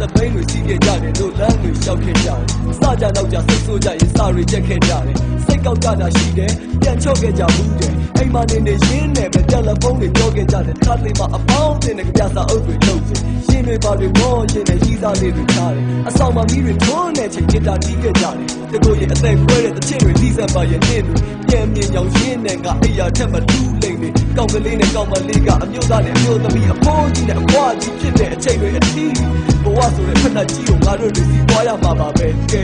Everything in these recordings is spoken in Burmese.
စပိန်တွေစီးခဲ့ကြတယ်လို့လမ်းတွေလျှောက်ခဲ့ကြတယ်စကြနောက်ကြစိတ်ဆိုးကြရင်စာတွေချက်ခဲ့ကြတယ်စိတ်ကောက်ကြတာရှိတယ်ပြန်ချော့ခဲ့ကြဘူးတယ်အိမ်မနေနေရင်းနဲ့ပဲတယ်လီဖုန်းတွေပြောခဲ့ကြတယ်ခါလေးမှာအပေါင်းတင်တဲ့ကြပြစာအုပ်တွေလုပ်တယ်ရှင်းတွေပါတွေမောရင်းနဲ့ရီးသားလေးတွေထားတယ်အဆောင်မှာမီးတွေထွန်းနေချိန်ဂီတာတီးခဲ့ကြတယ်တကူရဲ့အသက်ခွဲတဲ့တချင်တွေလိစံပါရဲ့နေ့တွေပြန်မြင်ရောင်ရင်းနဲ့ကအိယာထက်မတူးလိမ့်နေကောင်းကလေးနဲ့ကောင်းမလေးကအမျိုးသားနဲ့အမျိုးသမီးအဖိုးကြီးနဲ့အဖွားကြီးဖြစ်တဲ့အချိန်တွေအထီးဘဝဆိုတဲ့ဖက်နှက်ကြီးကိုငါတို့တွေစီးပွားရမှာပါပဲကဲ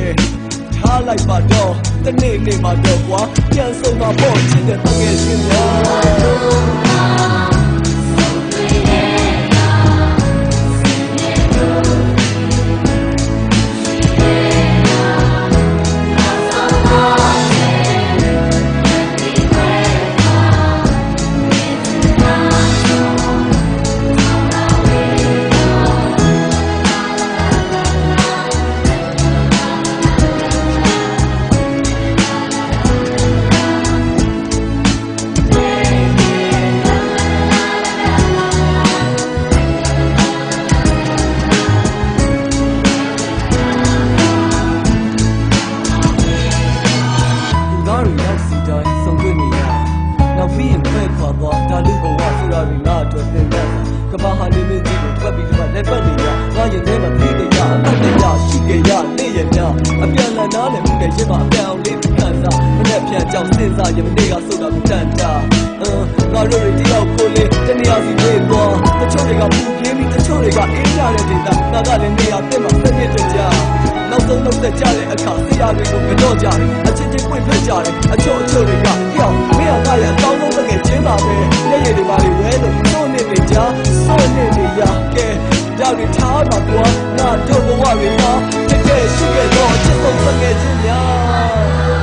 ထားလိုက်ပါတော့တနေ့နေ့မှာတော့ကွာပြန်ဆုံးမှာပေါ့ချစ်တဲ့တကယ်ရှင်များဒါလူဘဝဆိုတာတွေငါအတွက်သင်တတ်တာကဘာဟာနေမင်းကြီးကိုထွက်ပြီးတော့လက်ပတ်နေရငါရင်ထဲမှာပြေးနေရအသက်ရရှိကြရနေရညာအပြန်လည်နားလည်မှုနဲ့ရင်မအပြန်အောင်လေးခံစားမနဲ့ပြန်ကြောင်စဉ်းစားရမနေကဆိုတာကိုတန်တာငါတို့တွေတယောက်ကိုလေးတနေရာစီပြေးသွားတချို့တွေကပူပြင်းပြီးတချို့တွေကအေးကြတဲ့ဒေတာငါကလည်းနေရာတက်မှာဆက်ပြစ်ကြနောက်ဆုံးလုံးသက်ကြတဲ့အခါဆရာတွေကိုကတော့ကြတယ်အချင်းချင်းပွင့်ထွက်ကြတယ်အချို့တွေကပြောင်းမင်းကရဲ့အကောင်းဆုံးတကယ်ချင်းပါပဲလက်ရည်တွေပါလေဝဲလို့စိုးနေနေကြစိုးနေနေရကဲဒါတွေထားပါကွာငါတို့ဘဝတွေမှာတကယ်ရှိခဲ့တော့အချစ်ဆုံးတကယ်ချင်းများ